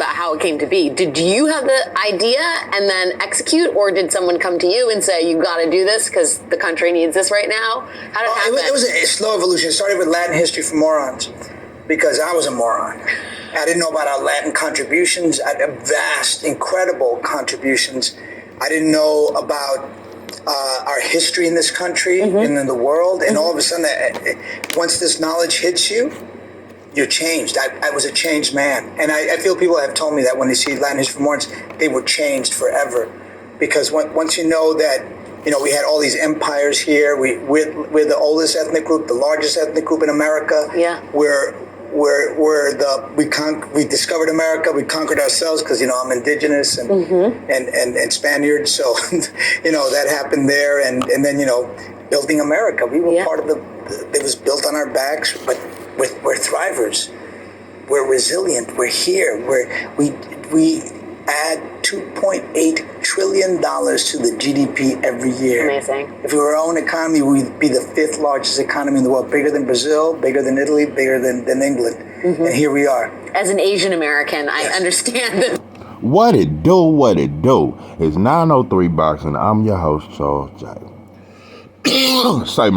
about how it came to be. Did you have the idea and then execute, or did someone come to you and say, you got to do this because the country needs this right now? How did it happen? It was a slow evolution. It started with Latin history for morons, because I was a moron. I didn't know about our Latin contributions, vast, incredible contributions. I didn't know about our history in this country and in the world. And all of a sudden, once this knowledge hits you, you're changed. I was a changed man. And I feel people have told me that when they see Latin history for morons, they were changed forever. Because once you know that, we had all these empires here. We're the oldest ethnic group, the largest ethnic group in America. Yeah. We discovered America. We conquered ourselves because I'm indigenous and Spaniard. So that happened there, and then building America. We were part of it was built on our backs, but we're thrivers. We're resilient. We're here. We add $2.8 trillion to the GDP every year. Amazing. If we were our own economy, we'd be the 5th largest economy in the world, bigger than Brazil, bigger than Italy, bigger than England. And here we are. As an Asian American, I understand that. What it do? It's 903 Boxing. I'm your host, Charles J. Say,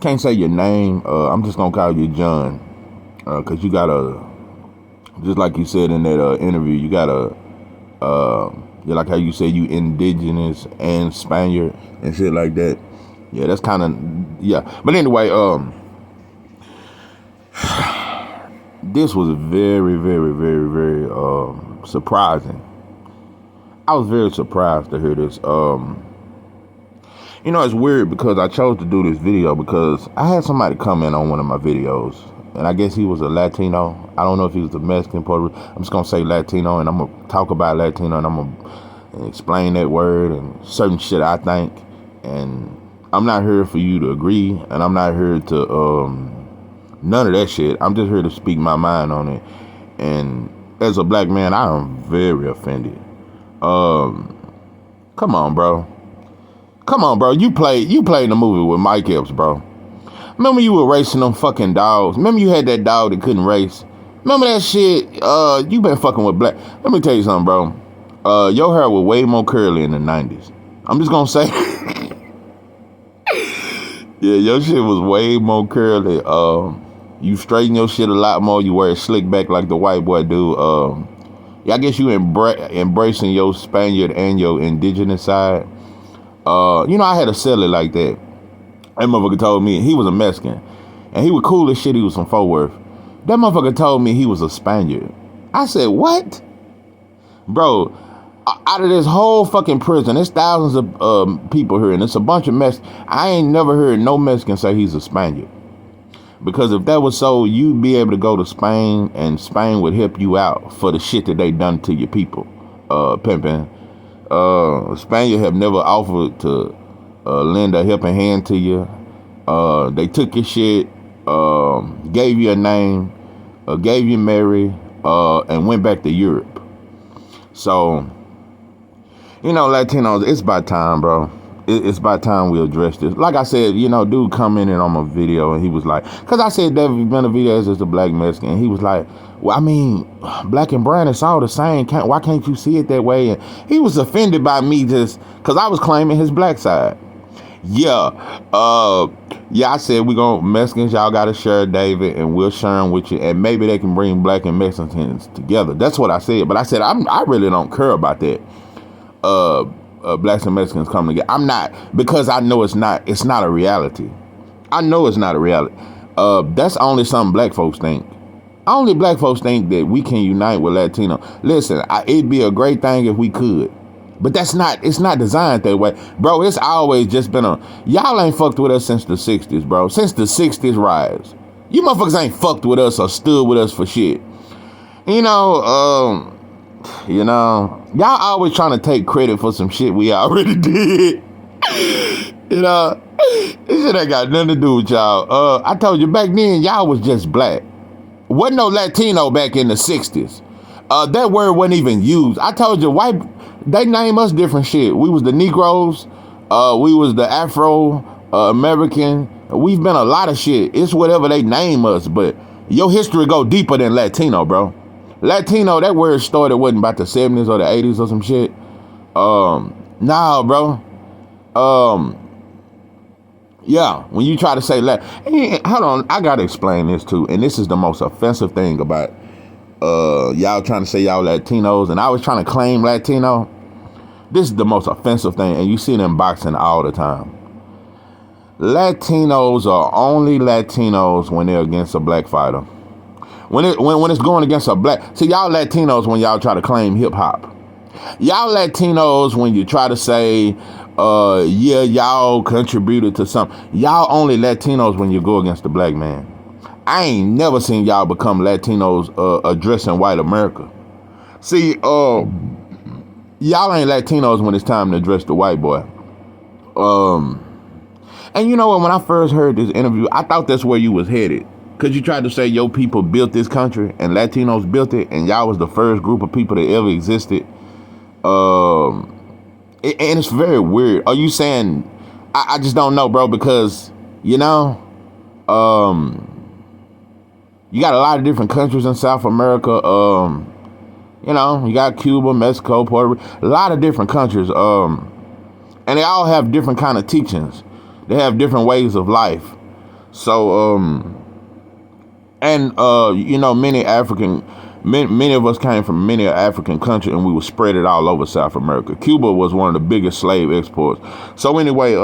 can't say your name. I'm just gonna call you John. Cause you gotta, just like you said in that interview, you gotta, like how you say you indigenous and Spaniard and shit like that. Yeah, that's kind of, yeah. But anyway, this was very, very, very, very surprising. I was very surprised to hear this. It's weird because I chose to do this video because I had somebody comment on one of my videos. And I guess he was a Latino. I don't know if he was a Mexican, Puerto Rican. I'm just going to say Latino, and I'm going to talk about Latino, and I'm going to explain that word and certain shit I think. And I'm not here for you to agree, and I'm not here to, none of that shit. I'm just here to speak my mind on it. And as a black man, I am very offended. Come on, bro. You played the movie with Mike Epps, bro. Remember you were racing them fucking dogs? Remember you had that dog that couldn't race? Remember that shit? You been fucking with black. Let me tell you something, bro. Your hair was way more curly in the 90s. I'm just gonna say. Yeah, your shit was way more curly. You straighten your shit a lot more. You wear it slick back like the white boy do. I guess you embracing your Spaniard and your indigenous side. I had a celly like that. That motherfucker told me he was a Mexican. And he was cool as shit. He was from Fort Worth. That motherfucker told me he was a Spaniard. I said, what? Bro, out of this whole fucking prison, there's thousands of people here, and it's a bunch of Mexicans. I ain't never heard no Mexican say he's a Spaniard. Because if that was so, you'd be able to go to Spain, and Spain would help you out for the shit that they done to your people, pimping. Spaniard have never offered to lend a helping hand to you. They took your shit, gave you a name, gave you Mary, and went back to Europe. So, Latinos, it's about time, bro. It's about time we address this. Like I said, dude commented on my video, and he was like, because I said there been a video as just a black Mexican, and he was like, well, I mean, black and brown, it's all the same. Why can't you see it that way? And he was offended by me just because I was claiming his black side. Yeah, I said Mexicans, y'all gotta share David, and we'll share them with you, and maybe they can bring black and Mexicans together. That's what I said. But I said I really don't care about that. Blacks and Mexicans coming together. I'm not, because I know it's not a reality. I know it's not a reality. That's only something black folks think. Only black folks think that we can unite with Latino. Listen, it'd be a great thing if we could. But it's not designed that way. Bro, it's always just been y'all ain't fucked with us since the 60s, bro. Since the 60s riots. You motherfuckers ain't fucked with us or stood with us for shit. Y'all always trying to take credit for some shit we already did. This shit ain't got nothing to do with y'all. I told you back then, y'all was just black. Wasn't no Latino back in the 60s. That word wasn't even used. I told you, white, they name us different shit. We was the Negroes. We was the Afro American. We've been a lot of shit. It's whatever they name us, but Your history go deeper than Latino, bro. Latino, that word started wasn't about the 70s or the 80s or some shit. Nah, bro. Yeah, when you try to say hold on, I gotta explain this too, and this is the most offensive thing about y'all trying to say y'all Latinos, and I was trying to claim Latino. This is the most offensive thing, and you see it in boxing all the time. Latinos are only Latinos when they're against a black fighter. When it's going against a black, see y'all Latinos when y'all try to claim hip hop. Y'all Latinos when you try to say, yeah, y'all contributed to something. Y'all only Latinos when you go against the black man. I ain't never seen y'all become Latinos addressing white America. See, y'all ain't Latinos when it's time to address the white boy. And you know what? When I first heard this interview, I thought that's where you was headed. Because you tried to say your people built this country and Latinos built it, and y'all was the first group of people that ever existed. And it's very weird. Are you saying, I just don't know, bro, because, you know, you got a lot of different countries in South America. You know, you got Cuba, Mexico, Puerto Rico, a lot of different countries. And they all have different kind of teachings. They have different ways of life. So, you know, many of us came from many African countries, and we were spread it all over South America. Cuba was one of the biggest slave exports. So anyway,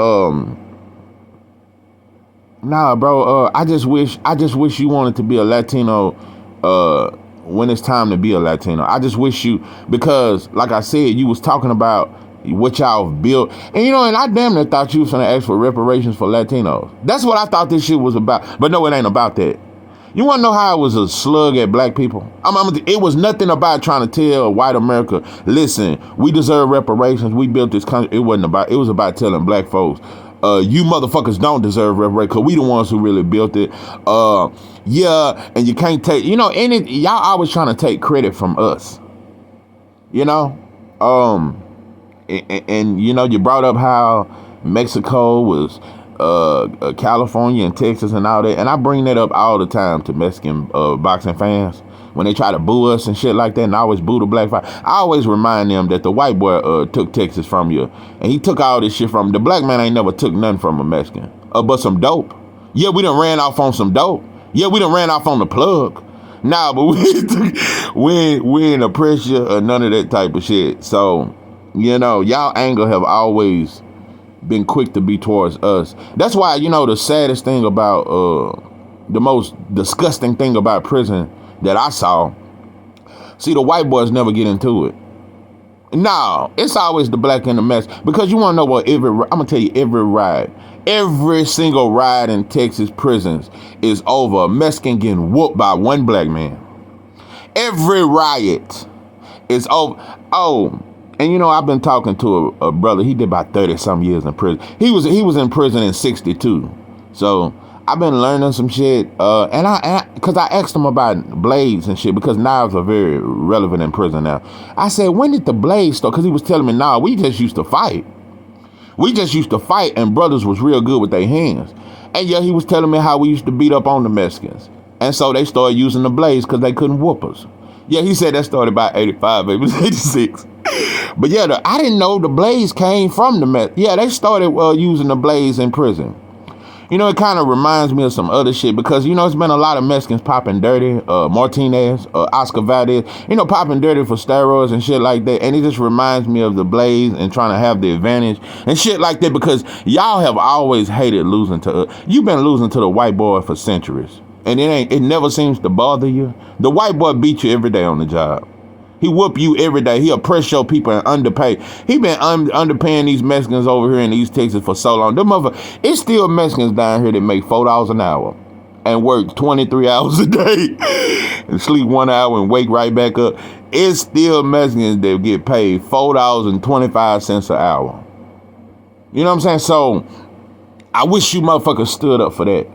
nah, bro, I just wish you wanted to be a Latino, when it's time to be a Latino. I just wish you, because like I said, you was talking about what y'all built, and you know, and I damn near thought you was gonna ask for reparations for Latinos. That's what I thought this shit was about. But no, it ain't about that. You want to know how it was a slug at black people? It was nothing about trying to tell white America, listen, we deserve reparations. We built this country. It was about telling black folks, you motherfuckers don't deserve reparations because we the ones who really built it. Yeah, and you can't take, you know, y'all always trying to take credit from us. You know? And you know, you brought up how Mexico was California and Texas and all that, and I bring that up all the time to Mexican boxing fans when they try to boo us and shit like that, and I always boo the black fight. I always remind them that the white boy took Texas from you, and he took all this shit from the black man. Ain't never took nothing from a Mexican, but some dope. Yeah, we done ran off on some dope. Yeah, we done ran off on the plug. Nah, but we ain't oppress you or none of that type of shit. So, you know, y'all anger have always been quick to be towards us. That's why, you know, the saddest thing about the most disgusting thing about prison that I saw, see, the white boys never get into it. No, it's always the black and the mess. Because you want to know what, I'm gonna tell you, every single ride in Texas prisons is over a Mexican getting whooped by one black man. Every riot is over. Oh, and you know, I've been talking to a brother. He did about 30-some years in prison. He was in prison in 62. So I've been learning some shit. Because I asked him about blades and shit, because knives are very relevant in prison now. I said, when did the blades start? Because he was telling me, nah, we just used to fight. And brothers was real good with their hands. And yeah, he was telling me how we used to beat up on the Mexicans. And so they started using the blades because they couldn't whoop us. Yeah, he said that started about 85, it was 86. But yeah, I didn't know the blades came from the Mexicans. Yeah, they started using the blades in prison. You know, it kind of reminds me of some other shit because, you know, it's been a lot of Mexicans popping dirty, Martinez, Oscar Valdez, you know, popping dirty for steroids and shit like that. And it just reminds me of the blades and trying to have the advantage and shit like that, because y'all have always hated losing to us. You've been losing to the white boy for centuries, and it never seems to bother you. The white boy beat you every day on the job. He whoop you every day. He oppress your people and underpay. He been underpaying these Mexicans over here in East Texas for so long. It's still Mexicans down here that make $4 an hour and work 23 hours a day and sleep 1 hour and wake right back up. It's still Mexicans that get paid $4.25 an hour. You know what I'm saying? So I wish you motherfuckers stood up for that.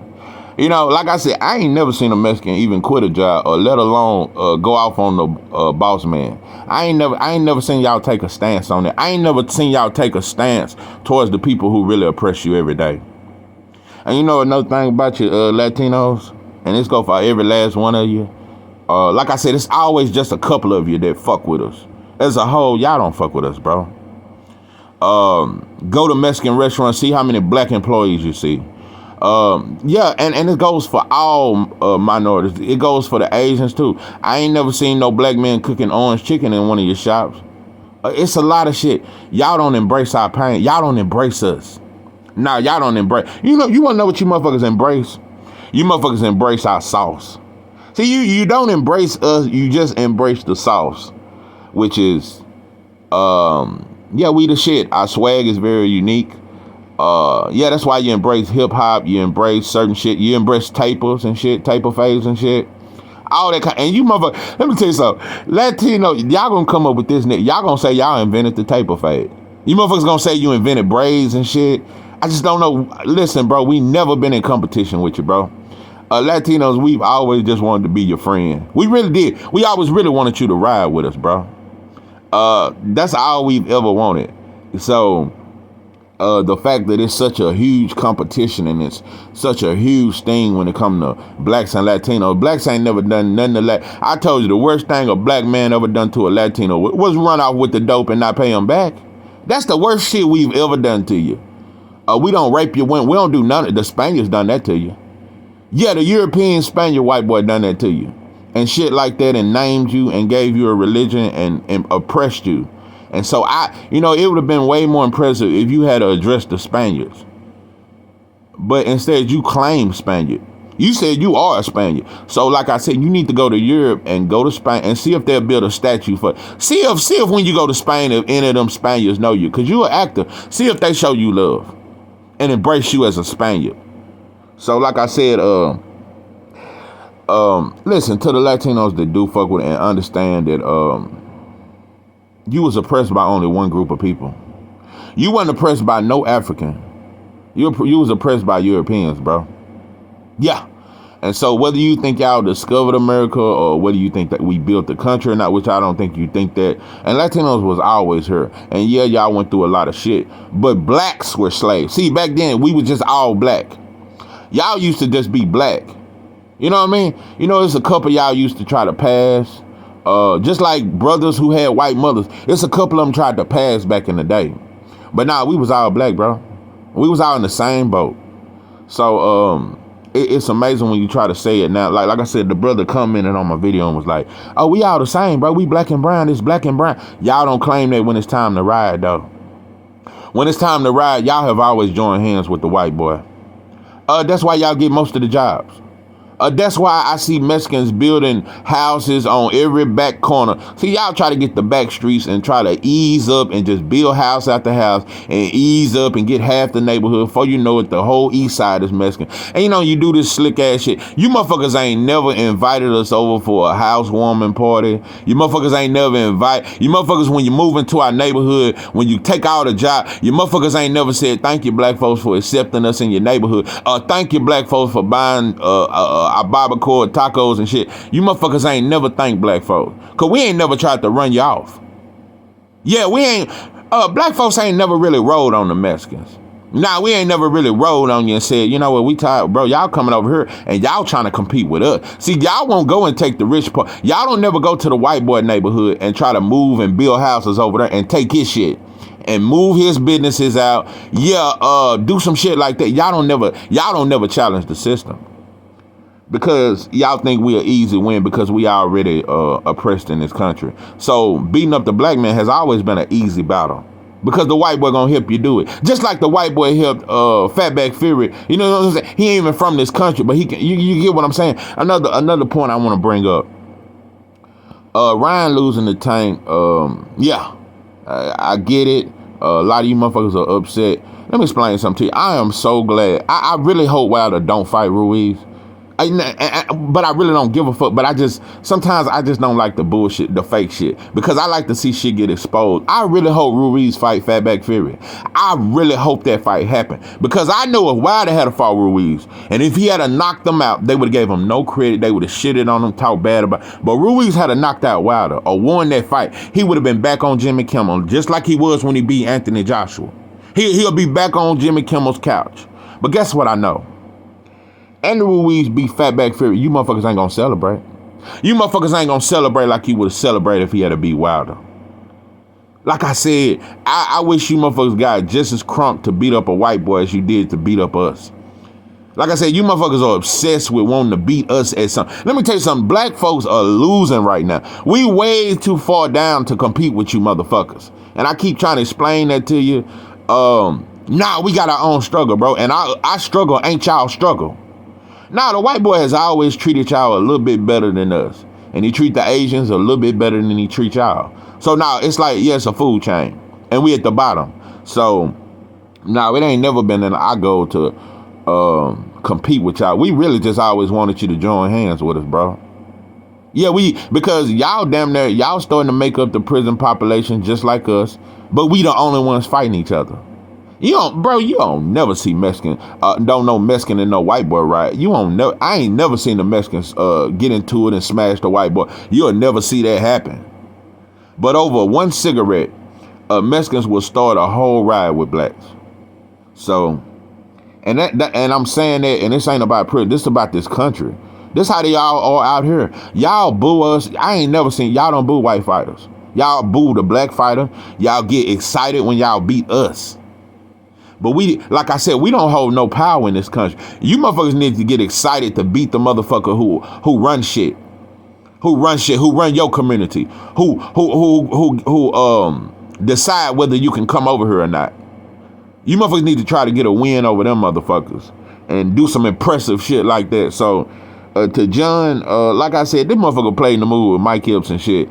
You know, like I said, I ain't never seen a Mexican even quit a job or let alone go off on the boss man. I ain't never seen y'all take a stance on it. I ain't never seen y'all take a stance towards the people who really oppress you every day. And you know another thing about you Latinos? and this go for every last one of you. Like I said, it's always just a couple of you that fuck with us. As a whole, y'all don't fuck with us, bro. Go to Mexican restaurants, see how many black employees you see. Yeah, and it goes for all minorities. It goes for the Asians too. I ain't never seen no black man cooking orange chicken in one of your shops. It's a lot of shit. Y'all don't embrace our pain. Y'all don't embrace us. Nah, y'all don't embrace. You know, you wanna know what you motherfuckers embrace? You motherfuckers embrace our sauce. See, you don't embrace us, you just embrace the sauce, which is, yeah, we the shit. Our swag is very unique. Yeah, that's why you embrace hip hop, you embrace certain shit, you embrace tapers and shit, taper phase and shit. All that kind, and you motherfucker, let me tell you something. Latino, y'all gonna come up with this, y'all gonna say y'all invented the taper fade. You motherfuckers gonna say you invented braids and shit. I just don't know. Listen, bro, we never been in competition with you, bro. Latinos, we've always just wanted to be your friend. We really did. We always really wanted you to ride with us, bro. That's all we've ever wanted. So, the fact that it's such a huge competition and it's such a huge thing when it comes to blacks and Latinos. Blacks ain't never done nothing to I told you the worst thing a black man ever done to a Latino was run off with the dope and not pay him back. That's the worst shit we've ever done to you. We don't rape you when we don't do none of the Spaniards done that to you. Yeah, the European Spaniard white boy done that to you. And shit like that and named you and gave you a religion and oppressed you. And so it would have been way more impressive if you had addressed the Spaniards. But instead you claim Spaniard. You said you are a Spaniard. So like I said, you need to go to Europe and go to Spain and see if they'll build a statue for see if when you go to Spain, if any of them Spaniards know you. Cause you're an actor. See if they show you love and embrace you as a Spaniard. So like I said, listen to the Latinos that do fuck with it and understand that you was oppressed by only one group of people. You wasn't oppressed by no African. You was oppressed by Europeans, bro. Yeah. And so whether you think y'all discovered America or whether you think that we built the country or not, which I don't think you think that, and Latinos was always here. And yeah, y'all went through a lot of shit. But blacks were slaves. See, back then we were just all black. Y'all used to just be black. You know what I mean? You know, there's a couple y'all used to try to pass. Just like brothers who had white mothers. It's a couple of them tried to pass back in the day. But nah, we was all black, bro. We was all in the same boat. So, it's amazing when you try to say it now. Like I said, the brother commented on my video and was like, oh, we all the same, bro. We black and brown. It's black and brown. Y'all don't claim that when it's time to ride, though. When it's time to ride, y'all have always joined hands with the white boy. That's why y'all get most of the jobs. That's why I see Mexicans building houses on every back corner. See, y'all try to get the back streets and try to ease up and just build house after house and ease up and get half the neighborhood. Before you know it, the whole east side is Mexican. And you do this slick ass shit. You motherfuckers ain't never invited us over for a housewarming party. You motherfuckers ain't never You motherfuckers, when you move into our neighborhood, when you take out a job, you motherfuckers ain't never said, thank you, black folks, for accepting us in your neighborhood. Thank you, black folks, for buying our barbacoa, tacos and shit. You motherfuckers ain't never thanked black folks. Cause we ain't never tried to run you off. Yeah, we ain't, black folks ain't never really rolled on the Mexicans. Nah, we ain't never really rolled on you and said, you know what, we tired, bro. Y'all coming over here and y'all trying to compete with us. See, y'all won't go and take the rich part. Y'all don't never go to the white boy neighborhood and try to move and build houses over there and take his shit and move his businesses out. Yeah, do some shit like that. Y'all don't never challenge the system. Because y'all think we're easy win because we already oppressed in this country. So beating up the black man has always been an easy battle. Because the white boy gonna help you do it. Just like the white boy helped Fatback Fury. You know what I'm saying? He ain't even from this country, but he can. You get what I'm saying? Another point I want to bring up. Ryan losing the tank. Yeah, I get it. A lot of you motherfuckers are upset. Let me explain something to you. I am so glad. I really hope Wilder don't fight Ruiz. But I really don't give a fuck. But sometimes I just don't like the bullshit, the fake shit, because I like to see shit get exposed. I really hope Ruiz fight Fatback Fury. I really hope that fight happen, because I know if Wilder had a fought Ruiz, and if he had knocked them out, they would have gave him no credit. They would have shitted on him, talked bad about. But Ruiz had knocked out Wilder or won that fight, he would have been back on Jimmy Kimmel, just like he was when he beat Anthony Joshua. He'll be back on Jimmy Kimmel's couch. But guess what I know? Andrew Ruiz be Fatback Fury. You motherfuckers ain't gonna celebrate. You motherfuckers ain't gonna celebrate like you would have celebrated if he had to beat Wilder. Like I said, I wish you motherfuckers got just as crunk to beat up a white boy as you did to beat up us. Like I said, you motherfuckers are obsessed with wanting to beat us at something. Let me tell you something. Black folks are losing right now. We way too far down to compete with you motherfuckers. And I keep trying to explain that to you. Nah, we got our own struggle, bro. And our struggle ain't y'all struggle. Nah, the white boy has always treated y'all a little bit better than us. And he treat the Asians a little bit better than he treat y'all. So now it's like, yeah, it's a food chain. And we at the bottom. So now it ain't never been in our goal to compete with y'all. We really just always wanted you to join hands with us, bro. Yeah, because y'all damn near, y'all starting to make up the prison population just like us, but we the only ones fighting each other. You don't never see Mexican, don't know Mexican and no white boy, right? I ain't never seen the Mexicans get into it and smash the white boy. You'll never see that happen. But over one cigarette, Mexicans will start a whole riot with blacks. So, and and I'm saying that, and this ain't about prison, this is about this country. This how they all are out here. Y'all boo us. I ain't never seen, y'all don't boo white fighters. Y'all boo the black fighter. Y'all get excited when y'all beat us. But we, like I said, we don't hold no power in this country. You motherfuckers need to get excited to beat the motherfucker who run shit. Who run your community. Who decide whether you can come over here or not. You motherfuckers need to try to get a win over them motherfuckers and do some impressive shit like that. So to John, like I said, this motherfucker played in the movie with Mike Epps and shit.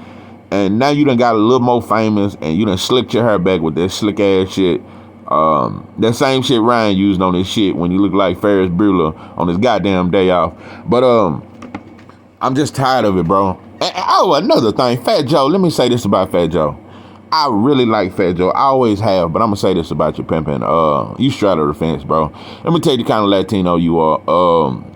And now you done got a little more famous and you done slicked your hair back with that slick ass shit. That same shit Ryan used on his shit when you look like Ferris Bueller on his goddamn day off. But I'm just tired of it, bro. Oh, another thing, Fat Joe. Let me say this about Fat Joe. I really like Fat Joe. I always have, but I'm gonna say this about you, pimpin'. You straddle the fence, bro. Let me tell you the kind of Latino you are.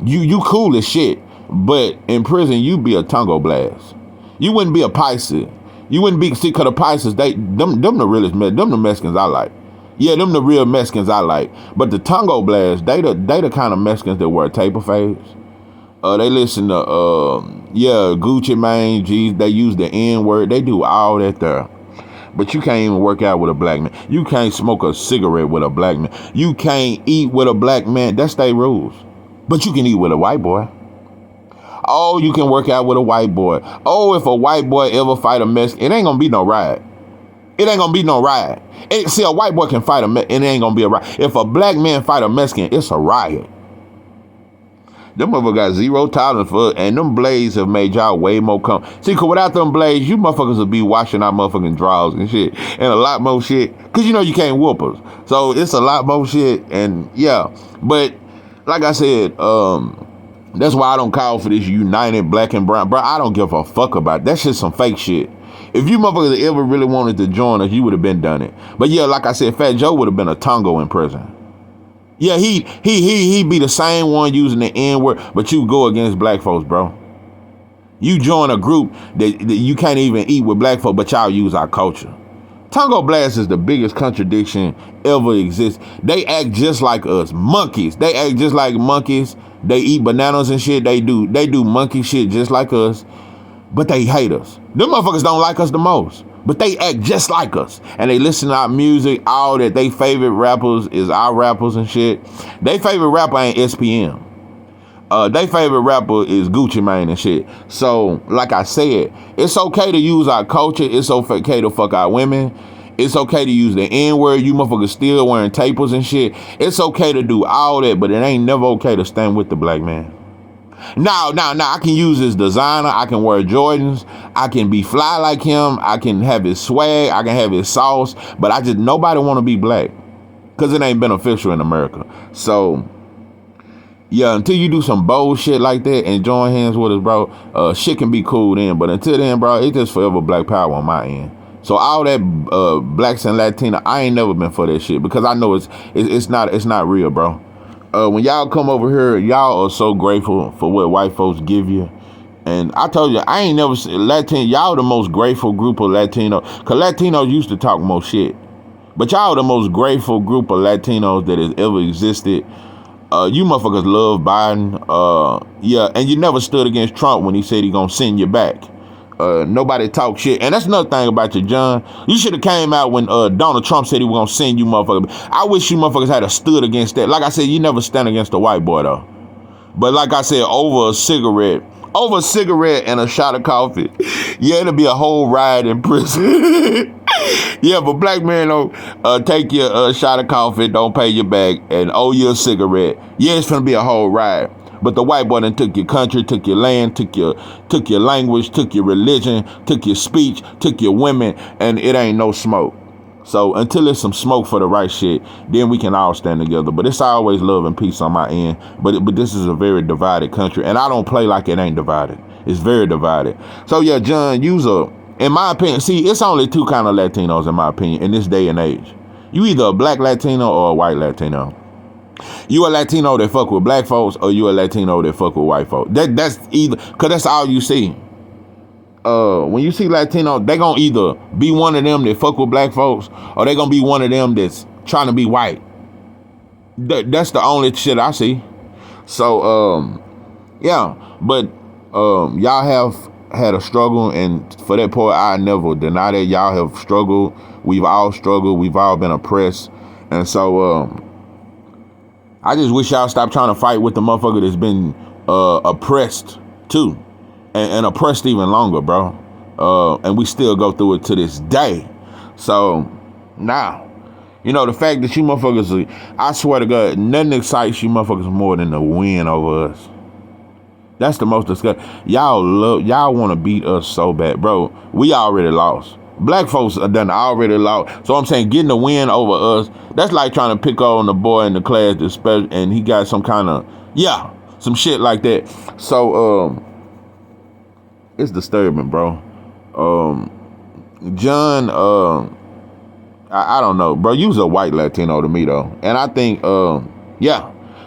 You cool as shit, but in prison you be a Tongo blast. You wouldn't be a Paisa. You wouldn't be, see, cause the Paisas, them the realest, them the Mexicans I like. Yeah, them the real Mexicans I like. But the Tongo blast, they the kind of Mexicans that wear taper fades. They listen to Gucci Mane, G's. They use the N-word. They do all that there. But you can't even work out with a black man. You can't smoke a cigarette with a black man. You can't eat with a black man. That's their rules. But you can eat with a white boy. Oh, you can work out with a white boy. Oh, if a white boy ever fight a Mexican, it ain't gonna be no riot. It ain't gonna be no riot. See, a white boy can fight a Mexican, it ain't gonna be a riot. If a black man fight a Mexican, it's a riot. Them motherfuckers got zero tolerance for it, and them blades have made y'all way more See, cause without them blades, you motherfuckers would be washing out motherfucking drawers and shit, and a lot more shit. Cause you know you can't whoop us, so it's a lot more shit, and yeah. But like I said, that's why I don't call for this united black and brown, bro. I don't give a fuck about it. That shit's some fake shit. If you motherfuckers ever really wanted to join us, you would have been done it. But yeah, like I said, Fat Joe would have been a Tongo in prison. Yeah, he be the same one using the N-word, but you go against black folks, bro. You join a group that you can't even eat with black folks, but y'all use our culture. Tongo Blast is the biggest contradiction ever exists. They act just like us, monkeys. They act just like monkeys. They eat bananas and shit. They do monkey shit just like us, but they hate us. Them motherfuckers don't like us the most. But they act just like us. And they listen to our music, all that. They favorite rappers is our rappers and shit. They favorite rapper ain't SPM. They favorite rapper is Gucci Mane and shit. So, like I said, it's okay to use our culture. It's okay to fuck our women. It's okay to use the N-word. You motherfuckers still wearing tapers and shit. It's okay to do all that, but it ain't never okay to stand with the black man. Now, I can use his designer. I can wear Jordans. I can be fly like him. I can have his swag. I can have his sauce. But nobody want to be black because it ain't beneficial in America. So, yeah, until you do some bold shit like that and join hands with us, bro, shit can be cool then. But until then, bro, it's just forever black power on my end. So all that blacks and Latino, I ain't never been for that shit because I know it's not real, bro. When y'all come over here, y'all are so grateful for what white folks give you. And I told you, I ain't never seen Latino. Y'all the most grateful group of Latinos. Because Latinos used to talk more shit. But y'all the most grateful group of Latinos that has ever existed. You motherfuckers love Biden. Yeah, and you never stood against Trump when he said he gonna send you back. Nobody talk shit. And that's another thing about you, John. You should have came out when Donald Trump said he was gonna send you motherfuckers. I wish you motherfuckers had stood against that. Like I said, you never stand against a white boy though. But like I said, over a cigarette and a shot of coffee, yeah, it'll be a whole riot in prison. Yeah, but black men don't take your shot of coffee, don't pay you back, and owe you a cigarette. Yeah, it's gonna be a whole riot. But the white boy done took your country, took your land, took your language, took your religion, took your speech, took your women, and it ain't no smoke. So until there's some smoke for the right shit, then we can all stand together. But it's always love and peace on my end. But this is a very divided country, and I don't play like it ain't divided. It's very divided. So yeah, John, in my opinion, see, it's only two kind of Latinos in my opinion in this day and age. You either a black Latino or a white Latino. You a Latino that fuck with black folks, or you a Latino that fuck with white folks. That's either, cause that's all you see. When you see Latino, they gonna either be one of them that fuck with black folks, or they gonna be one of them that's trying to be white. That's the only shit I see. So, yeah, but y'all have had a struggle, and for that part, I never deny that y'all have struggled. We've all struggled. We've all been oppressed, and so I just wish y'all stop trying to fight with the motherfucker that's been oppressed too. And oppressed even longer, bro. And we still go through it to this day. So, now, the fact that you motherfuckers, I swear to God, nothing excites you motherfuckers more than the win over us. That's the most disgusting. Y'all want to beat us so bad, bro. We already lost. Black folks are done already lost. So I'm saying getting the win over us, that's like trying to pick on the boy in the class that's special, and he got some kind of, some shit like that. So, it's disturbing, bro. John, I don't know, bro. You's a white Latino to me, though. And I think,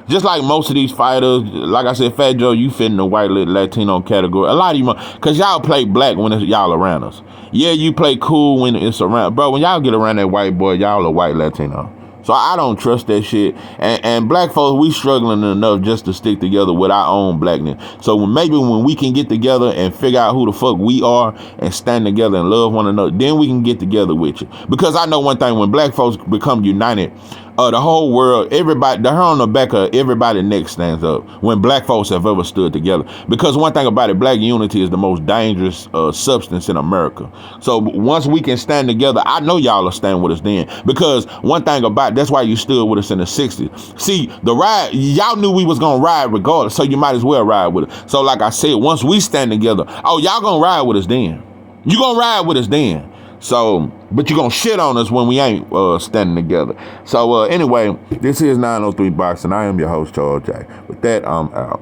just like most of these fighters, like I said, Fat Joe, you fit in the white Latino category. A lot of you, because y'all play black when it's y'all around us. Yeah, you play cool when it's around. Bro, when y'all get around that white boy, y'all a white Latino. So I don't trust that shit. And black folks, we struggling enough just to stick together with our own blackness. So maybe when we can get together and figure out who the fuck we are and stand together and love one another, then we can get together with you. Because I know one thing, when black folks become united, the whole world, everybody, the hair on the back of everybody's neck stands up when black folks have ever stood together. Because one thing about it, black unity is the most dangerous substance in America. So once we can stand together, I know y'all will stand with us then. Because one thing about, that's why you stood with us in the 60s. See, the ride, y'all knew we was going to ride regardless, so you might as well ride with us. So like I said, once we stand together, y'all going to ride with us then. You going to ride with us then. So, but you're going to shit on us when we ain't standing together. So, anyway, this is 903 Boxing. I am your host, Charles J. With that, I'm out.